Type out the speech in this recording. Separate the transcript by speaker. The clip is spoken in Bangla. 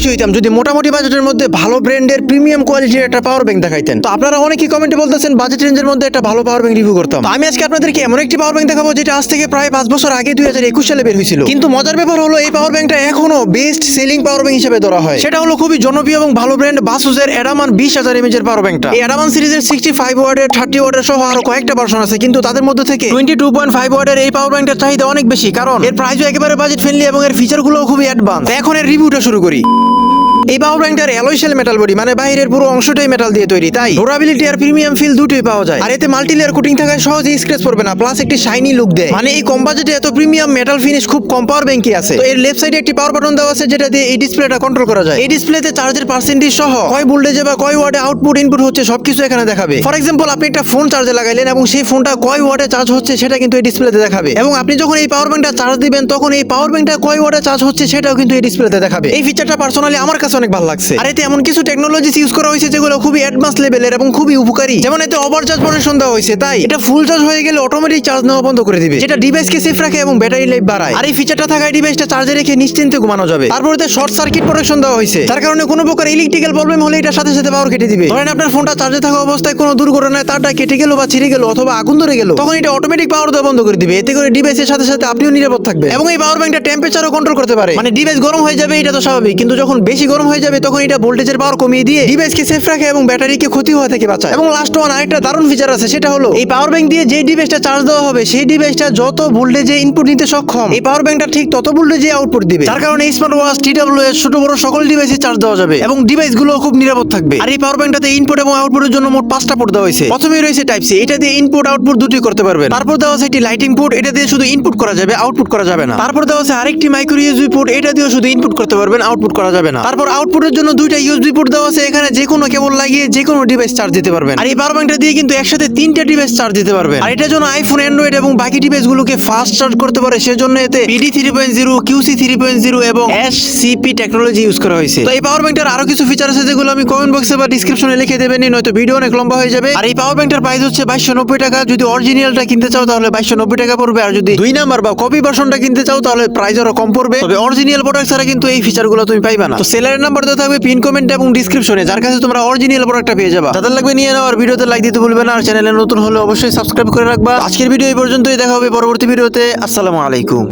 Speaker 1: খুশি হইতাম যদি মোটামুটি বাজেটের মধ্যে ভালো ব্র্যান্ডের প্রিমিয়াম কোয়ালিটির একটা পাওয়ার ব্যাংক দেখাইতেন। তো আপনারা অনেকেই কমেন্টে বলতেছেন বাজেট রেঞ্জের মধ্যে একটা ভালো পাওয়ার ব্যাংক রিভিউ করতাম। তো আমি আজকে আপনাদেরকে এমন একটি পাওয়ার ব্যাংক দেখাবো যেটা আজ থেকে প্রায় 5 বছর আগে 2021 সালে বের হয়েছিল। কিন্তু মজার ব্যাপার হলো এই পাওয়ার ব্যাংকটা এখনো বেস্ট সেলিং পাওয়ার ব্যাংক হিসেবে ধরা হয়। সেটা হলো খুবই জনপ্রিয় এবং ভালো ব্র্যান্ড বাসুসের এডামান 20,000 mAh এর পাওয়ার ব্যাংকটা। এই এডামান সিরিজের 65 ওয়াটের 30 ওয়াটের সহ আরো কয়েকটা ভার্সন আছে, কিন্তু তাদের মধ্যে থেকে 22.5 ওয়াটের এই পাওয়ার ব্যাংকটার চাহিদা অনেক বেশি, কারণ এর প্রাইসও একেবারে বাজেট ফ্রেন্ডলি এবং এর ফিচারগুলো খুবই অ্যাডভান্স। এখন এর রিভিউটা শুরু করি। এই পাওয়ার ব্যাংকটার অ্যালয় শেল মেটাল বডি, মানে বাইরের পুরো অংশটাই মেটাল দিয়ে তৈরি, তাই ডুরাবিলিটি আর প্রিমিয়াম ফিল দুটোই পাওয়া যায়। আর এতে মাল্টি লেয়ার কোটিং থাকায় সহজেই স্ক্র্যাচ পড়বে না, প্লাস একটি শাইনি লুক দেয়। মানে এই কম বাজেটে এত প্রিমিয়াম মেটাল ফিনিশ খুব কম পাওয়ার ব্যাংকই আছে। তো এর লেফট সাইডে একটি পাওয়ার বাটন দেওয়া আছে যেটা দিয়ে এই ডিসপ্লেটা কন্ট্রোল করা যায়। এই ডিসপ্লেতে চার্জের পার্সেন্টেজ সহ কয় ভোল্টেজে বা কয় ওয়াটে আউটপুট ইনপুট হচ্ছে সবকিছু এখানে দেখাবে। ফর এক্সাম্পল, আপনি একটা ফোন চার্জে লাগাইলেন এবং সেই ফোনটা কয় ওয়াটে চার্জ হচ্ছে সেটা কিন্তু এই ডিসপ্লেতে দেখাবে। এবং আপনি যখন এই পাওয়ার ব্যাংকটা চার্জ দিবেন তখন এই পাওয়ার ব্যাংকটা কয় ওয়াটে চার্জ হচ্ছে সেটাও কিন্তু এই ডিসপ্লেতে দেখাবে। এই ফিচারটা পার্সোনালি আমার কাছে অনেক ভালো লাগছে। আর এতে এমন কিছু টেকনোলজি ইউজ করা হয়েছে যেগুলো খুবই অ্যাডভান্স লেভেলের এবং খুবই উপকারী। যেমন এতে ওভারচার্জ প্রোটেকশন দেওয়া হয়েছে, তাই এটা ফুল চার্জ হয়ে গেলে অটোমেটিক চার্জ নেওয়া বন্ধ করে দিবে, যেটা ডিভাইসকে সেফ রাখে এবং ব্যাটারি লাইফ বাড়ায়। আর এই ফিচারটা থাকায় ডিভাইসটা চার্জে রেখে নিশ্চিন্তে ঘুমানো যাবে। তারপরে শর্ট সার্কিট প্রোটেকশন দেওয়া হয়েছে, যার কারণে কোনো প্রকার ইলেকট্রিক্যাল প্রবলেম হলে এটার সাথে সাথে পাওয়ার কেটে দিবে। ধরেন আপনার ফোনটা চার্জে থাকা অবস্থায় কোনো দুর্ঘটনায় তারটা কেটে গেল বা ছিঁড়ে গেল অথবা আগুন ধরে গেল, তখন এটা অটোমেটিক পাওয়ার দেওয়া বন্ধ করে দিবে। এতে করে ডিভাইসের সাথে সাথে আপনিও নিরাপদ থাকবেন। এবং এই পাওয়ার ব্যাংকটা টেম্পারেচারও কন্ট্রোল করতে পারে, মানে ডিভাইস গরম হয়ে যাবে এটা তো স্বাভাবিক, কিন্তু যখন বেশি গরম হয়ে যাবে তখন এটা ভোল্টেজের পাওয়ার কমিয়ে দিয়ে ডিভাইসকে সেফ রাখে এবং ব্যাটারিকে ক্ষতি হওয়া থেকে বাঁচায়। এবং লাস্ট ওয়ান আরেকটা দারুণ ফিচার আছে, সেটা হলো এই পাওয়ার ব্যাংক দিয়ে যে ডিভাইসটা চার্জ দেওয়া হবে সেই ডিভাইসটা যত ভোল্টেজে ইনপুট নিতে সক্ষম, এই পাওয়ার ব্যাংকটা ঠিক তত ভোল্টেজে আউটপুট দিবে। যার কারণে স্মার্ট ওয়াচ, TWS, ছোট বড় সকল ডিভাইসে চার্জ দেওয়া যাবে এবং ডিভাইসগুলো খুব নিরাপদ থাকবে। আর এই পাওয়ার ব্যাংকটাতে ইনপুট এবং আউটপুটের জন্য মোট 5টা পোর্ট দেওয়া হয়েছে। প্রথমেই রয়েছে টাইপ সি, এটা দিয়ে ইনপুট আউটপুট দুটোই করতে পারবেন। তারপর দেওয়া আছে একটি লাইটিং পোর্ট, এটা দিয়ে শুধু ইনপুট করা যাবে, আউটপুট করা যাবে না। তারপর দেওয়া আছে আরেকটি মাইক্রো ইউএসবি পোর্ট, এটা দিয়ে শুধু ইনপুট করতে পারবেন, আউটপুট করা যাবে না। তারপর আউটপুটের জন্য দুইটা ইউএসবি পোর্ট দেওয়া আছে, এখানে যে কোনো কেবল লাগিয়ে যে কোনো ডিভাইস চার্জ দিতে পারবেন। আর এই পাওয়ার ব্যাংকটা দিয়ে কিন্তু একসাথে 3টা ডিভাইস চার্জ দিতে পারবেন। আর এটার জন্য আইফোন, অ্যান্ড্রয়েড এবং বাকি ডিভাইসগুলোকে ফাস্ট চার্জ করতে পারে, সেজন্য এতে PD 3.0, QC 3.0 এবং SCP টেকনোলজি ইউজ করা হয়েছে। তো এই পাওয়ার ব্যাংকটার আরো কিছু ফিচার আছে যেগুলো আমি কমেন্ট বক্সে বা ডেসক্রিপশনে লিখে দেবেন, নয়তো ভিডিও অনেক লম্বা হয়ে যাবে। আর এই পাওয়ার ব্যাংকটার প্রাইস হচ্ছে 2290 টাকা। যদি অরিজিনালটা কিনতে চাও তাহলে 2290 টাকা পড়বে, আর যদি 2 নাম্বার বা কপি ভার্সনটা কিনতে চাও তাহলে প্রাইস আরো কম পড়বে। তবে অরিজিনাল প্রোডাক্ট ছাড়া কিন্তু এই ফিচারগুলো তুমি পাইবা না। তো সেলারের নাম্বার দেওয়া থাকবে পিন কমেন্ট এবং ডেসক্রিপশনে, যার কাছে তোমরা অরিজিনাল প্রোডাক্টটা পেয়ে যাবা। তাদের লাগবে নিয়ে নাও। আর ভিডিওতে লাইক দিতে ভুলবে না, আর চ্যানেলে নতুন হলে অবশ্যই সাবস্ক্রাইব করে রাখবা। আজকের ভিডিও এই পর্যন্তই, দেখা হবে পরবর্তী ভিডিওতে। আসসালামু আলাইকুম।